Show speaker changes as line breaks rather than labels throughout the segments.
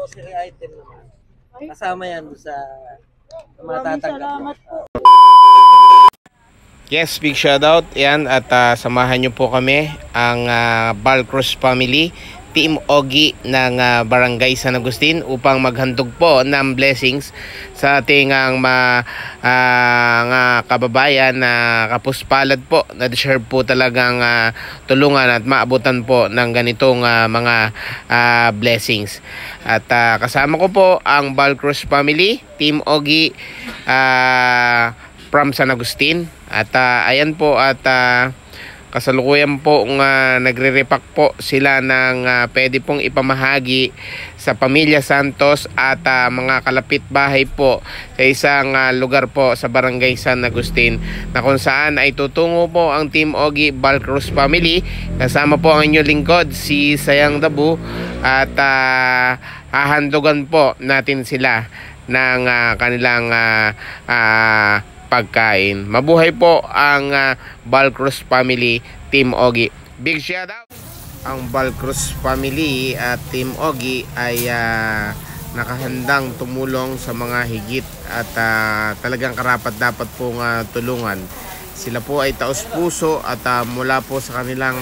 grocery item naman. Kasama yan sa matatagap.
Yes, big shoutout. Yan, at samahan nyo po kami ang Balcruz family, Team Ogie ng Barangay San Agustin upang maghandog po ng blessings sa ating kababayan na kapuspalad po na deserve po talagang tulungan at maabutan po ng ganitong mga blessings. At kasama ko po ang Balcruz family, Team Ogie from San Agustin. At ayan po, at kasalukuyan po nagre-repack po sila ng pwede pong ipamahagi sa Pamilya Santos at mga kalapit bahay po sa isang lugar po sa Barangay San Agustin, na kung saan ay tutungo po ang Team Ogie Balcruz family kasama po ang inyong lingkod si Sayang Dabu, at hahandugan po natin sila ng kanilang pagkain. Mabuhay po ang Balcruz family, Team Ogie. Big shout out! Ang Balcruz family at Team Ogie ay nakahandang tumulong sa mga higit at talagang karapat dapat pong tulungan. Sila po ay taos puso at mula po sa kanilang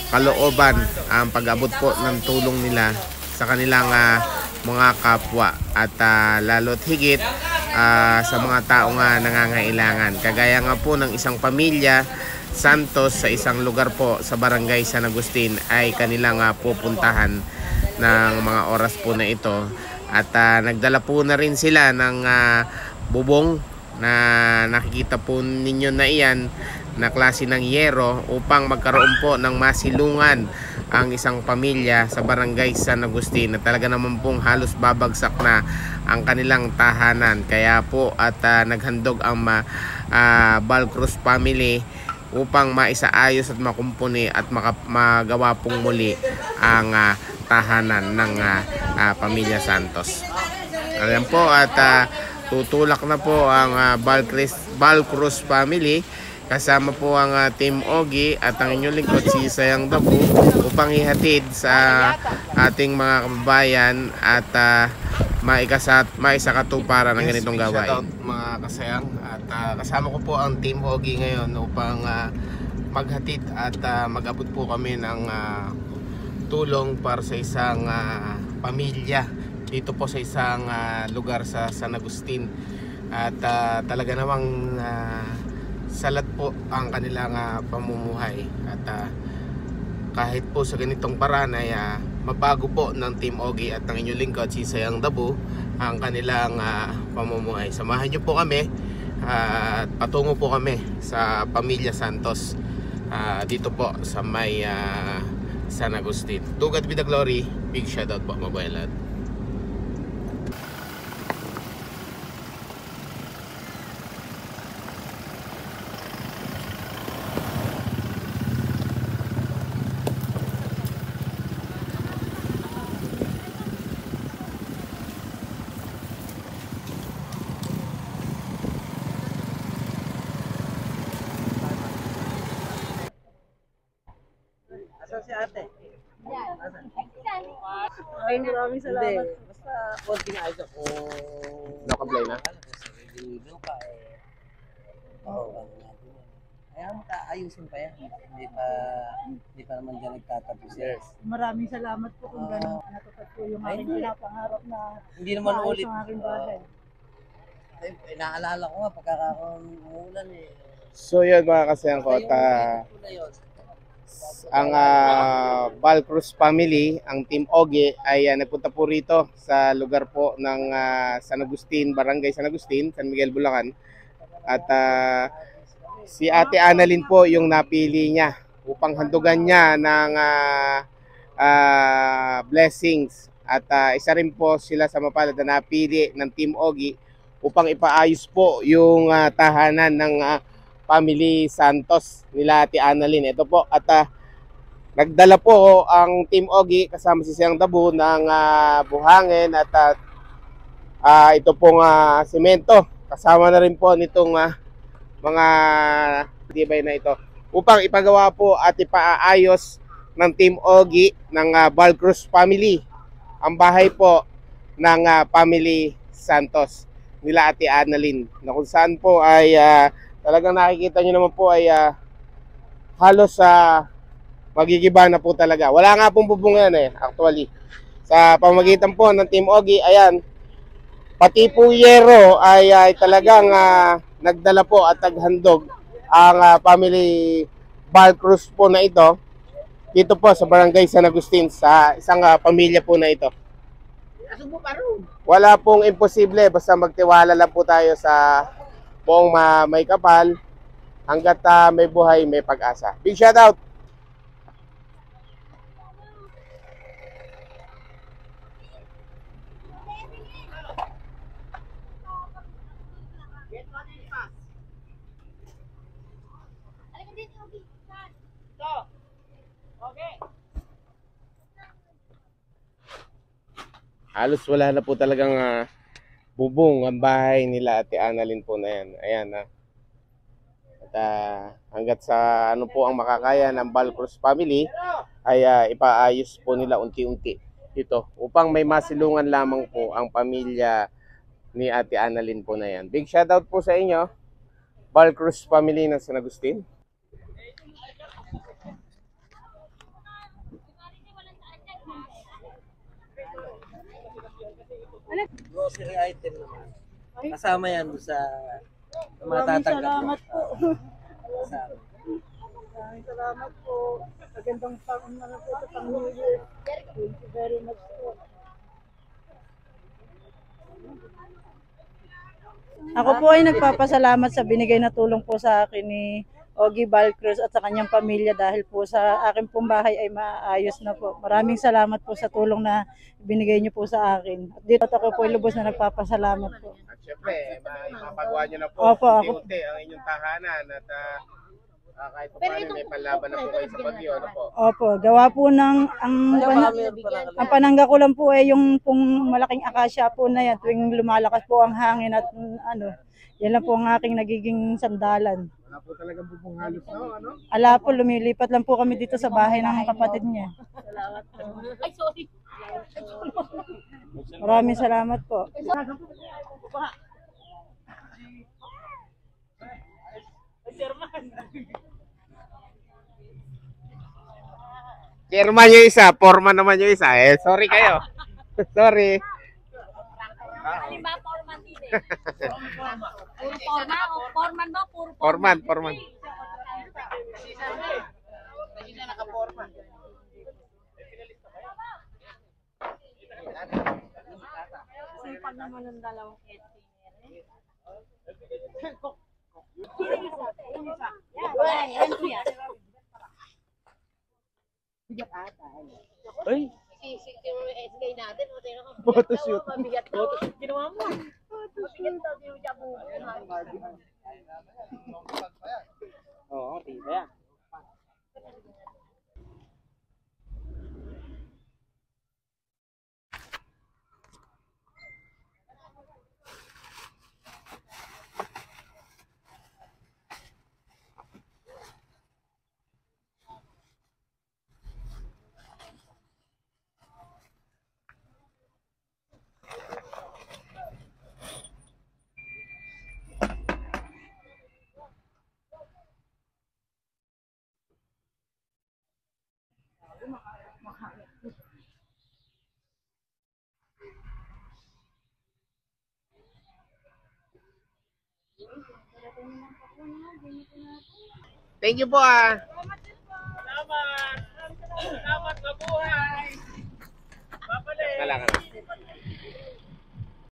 kalooban ang pag-abot po ng tulong nila sa kanilang mga kapwa at lalo't higit sa mga taong nangangailangan. Kagaya nga po ng isang pamilya Santos sa isang lugar po sa Barangay San Agustin ay kanilang pupuntahan ng mga oras po na ito, at nagdala po na rin sila ng bubong na nakikita po ninyo na iyan na klase ng yero upang magkaroon po ng masilungan ang isang pamilya sa Barangay San Agustin na talaga naman pong halos babagsak na ang kanilang tahanan. Kaya po at naghandog ang Balcruz family upang maisaayos at makumpuni at magawa pong muli ang tahanan ng Pamilya Santos. Ayan po, at tutulak na po ang Balcruz family kasama po ang Team Ogie at ang inyong lingkod si Sayang Dabu upang ihatid sa ating mga kababayan at maisakatuparan ng ganitong gawain. Shout out mga kasayang, at kasama ko po ang Team Ogie ngayon upang maghatid at mag-abot po kami ng tulong para sa isang pamilya dito po sa isang lugar sa San Agustin. At talaga namang salat po ang kanilang pamumuhay, at kahit po sa ganitong paraan ay mabago po ng Team Ogie at ng inyong lingkod si Sayang Dabu ang kanilang pamumuhay. Samahan nyo po kami at patungo po kami sa Pamilya Santos dito po sa may San Agustin. To God be the glory. Big shoutout po, mabuhay lahat.
Si ate.
Ay, maraming salamat.
Hindi, basta konting ayos ako.
Nakablay na?
Sarili pa eh. Oo, kaya makaayusin pa yan. Hindi pa naman dyan nagtatapos. Yes.
Maraming salamat po kung gano'n natupad po yung aking pinapangarap na
Hindi naman
maayos
ulit.
ang aking bahay.
Inaalala ko nga pagkakaroon umulan eh.
So yun mga kasayang ko, ang Balcruz family, ang Team Ogie ay nagpunta po rito sa lugar po ng San Agustin, Barangay San Agustin, San Miguel, Bulacan. At si Ate Annalyn po yung napili niya upang handugan niya ng blessings. At isa rin po sila sa mapalad na napili ng Team Ogie upang ipaayos po yung tahanan ng Family Santos nila Ate Annalyn. Ito po, at nagdala po ang Team Ogie kasama si Sayang Dabu ng buhangin at ito pong semento. Kasama na rin po nitong mga tibay na ito upang ipagawa po at ipaayos ng Team Ogie ng Balcruz family. Ang bahay po ng family Santos nila Ate Annalyn, na kung saan po ay talagang nakikita nyo naman po ay halos magigiba na po talaga. Wala nga pong bubong yan actually. Sa pamagitan po ng Team Ogie, ayan, pati po yero ay talagang nagdala po at naghandog ang family Balcruz po na ito dito po sa Barangay San Agustin sa isang pamilya po na ito. Wala pong imposible, basta magtiwala lang po tayo sa buong may kapal. Hanggat may buhay, may pag-asa. Big shout out! Halos wala na po talagang bubong ang bahay nila Ate Annalyn po na yan. Ayan At hanggat sa ano po ang makakaya ng Balcruz family ay ipaayos po nila unti-unti ito upang may masilungan lamang po ang pamilya ni Ate Annalyn po na yan. Big shout out po sa inyo, Balcruz family ng San Agustin.
Grocery item naman. Kasama yan sa
Maraming
matatanggap
salamat po.
Kasama.
Maraming salamat po. Magandang pang-umaga po sa New Year. Thank you very much po. Ako po ay nagpapasalamat sa binigay na tulong po sa akin ni Ogie Balcruz at sa kanyang pamilya dahil po sa akin pong bahay ay maayos na po. Maraming salamat po sa tulong na binigay niyo po sa akin. At dito ako po ay lubos na nagpapasalamat po.
At syempre, mapagawa nyo na po
Opo,
unti-unti ang inyong tahanan at kahit pa paano may panlaban na po kayo sa bagyo. Ano po?
Opo, gawa po ng ang panangga ko lang po ay yung pong malaking akasya po na yan tuwing lumalakas po ang hangin at yan lang po ang aking nagiging sandalan.
Wala po talaga bubong halos na, ano?
Ala po, lumilipat lang po kami dito sa bahay ng kapatid niya.
Ay, sorry.
Maraming salamat po.
Chairman yung isa, foreman naman yung isa. Sorry kayo. Sorry.
Alin ba, foreman din eh. Puro forma o foreman ba? Puro
Foreman.
Sipag naman ng dalawang
Ay, photoshoot.
Ginawa mo. Mabigat daw, di mo siya bubuhay.
Oo, tiba.
Thank you po.
Salamat. Salamat